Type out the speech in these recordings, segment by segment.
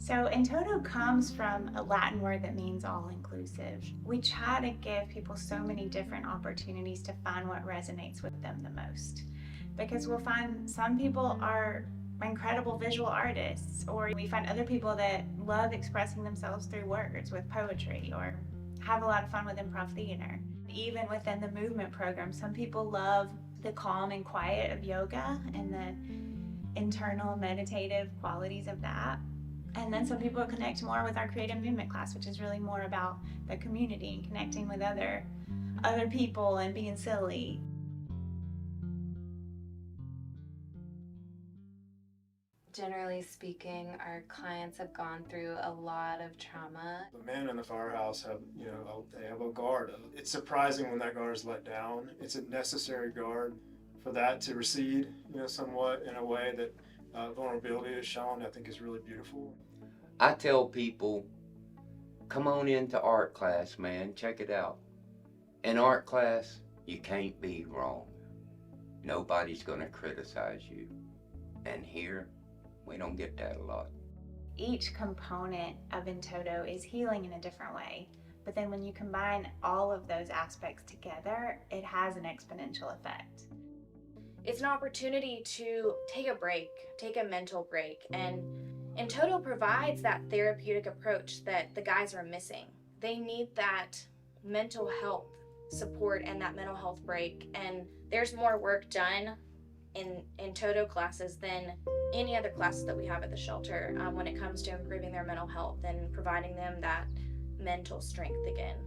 So InToto comes from a Latin word that means all-inclusive. We try to give people so many different opportunities to find what resonates with them the most. Because we'll find some people are incredible visual artists, or we find other people that love expressing themselves through words with poetry, or have a lot of fun with improv theater. Even within the movement program, some people love the calm and quiet of yoga and the internal meditative qualities of that. And then some people connect more with our creative movement class, which is really more about the community and connecting with other people and being silly. Generally speaking, our clients have gone through a lot of trauma. The men in the firehouse have, they have a guard. It's surprising when that guard is let down. It's a necessary guard for that to recede, somewhat in a way that vulnerability is shown. I think is really beautiful. I tell people, come on into art class, man, check it out. In art class, you can't be wrong. Nobody's gonna criticize you. And here, we don't get that a lot. Each component of InToto is healing in a different way. But then when you combine all of those aspects together, it has an exponential effect. It's an opportunity to take a break, take a mental break, and InToto provides that therapeutic approach that the guys are missing. They need that mental health support and that mental health break, and there's more work done in InToto classes than any other classes that we have at the shelter when it comes to improving their mental health and providing them that mental strength again.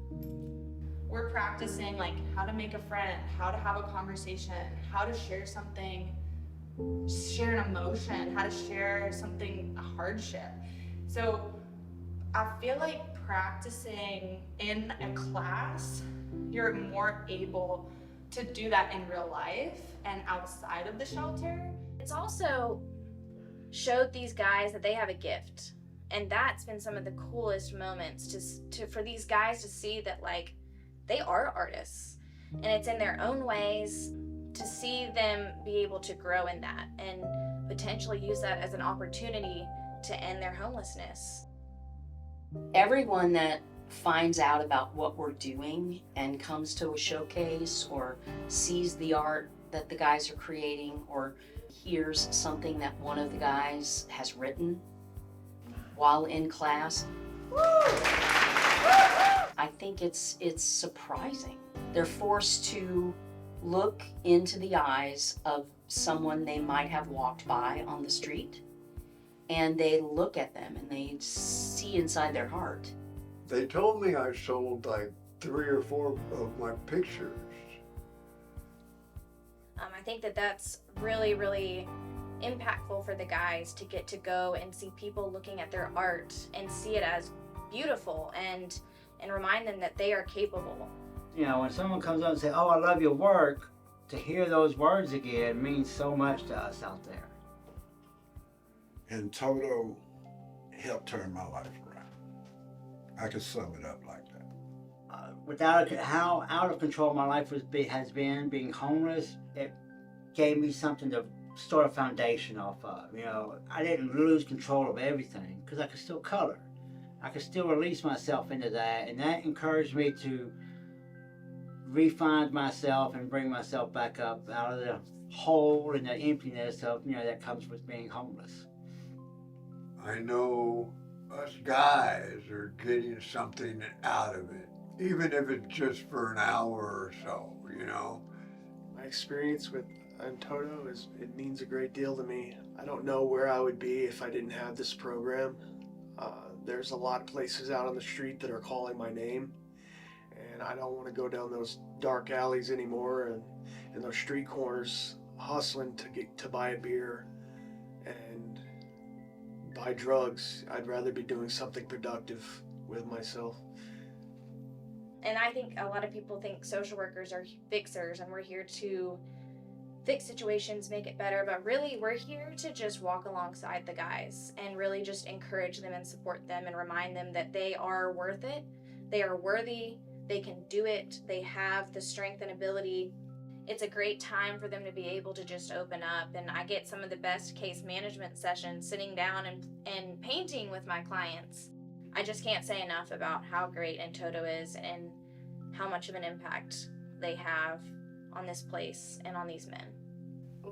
We're practicing like how to make a friend, how to have a conversation, how to share something, share an emotion, how to share something, a hardship. So I feel like practicing in a class, you're more able to do that in real life and outside of the shelter. It's also showed these guys that they have a gift, and that's been some of the coolest moments for these guys to see that like they are artists and it's in their own ways, to see them be able to grow in that and potentially use that as an opportunity to end their homelessness. Everyone that finds out about what we're doing and comes to a showcase or sees the art that the guys are creating or hears something that one of the guys has written while in class, I think it's surprising. They're forced to look into the eyes of someone they might have walked by on the street, and they look at them and they see inside their heart. They told me I sold like 3 or 4 of my pictures. I think that that's really, really impactful for the guys to get to go and see people looking at their art and see it as beautiful and remind them that they are capable. When someone comes up and says, "Oh, I love your work," to hear those words again means so much to us out there. InToto helped turn my life around. I could sum it up like that. Without how out of control my life has been, being homeless, it gave me something to start a foundation off of. I didn't lose control of everything because I could still color. I could still release myself into that, and that encouraged me to refine myself and bring myself back up out of the hole and the emptiness of that comes with being homeless. I know us guys are getting something out of it, even if it's just for an hour or so, My experience with InToto it means a great deal to me. I don't know where I would be if I didn't have this program. There's a lot of places out on the street that are calling my name, and I don't want to go down those dark alleys anymore and in those street corners hustling to buy a beer and buy drugs. I'd rather be doing something productive with myself. And I think a lot of people think social workers are fixers and we're here to fix situations, make it better, but really we're here to just walk alongside the guys and really just encourage them and support them and remind them that they are worth it, they are worthy, they can do it, they have the strength and ability. it's a great time for them to be able to just open up. And I get some of the best case management sessions sitting down and painting with my clients. I just can't say enough about how great InToto is and how much of an impact they have on this place and on these men.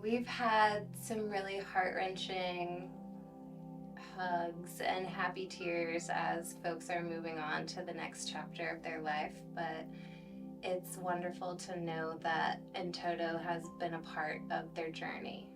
We've had some really heart-wrenching hugs and happy tears as folks are moving on to the next chapter of their life, but it's wonderful to know that InToto has been a part of their journey.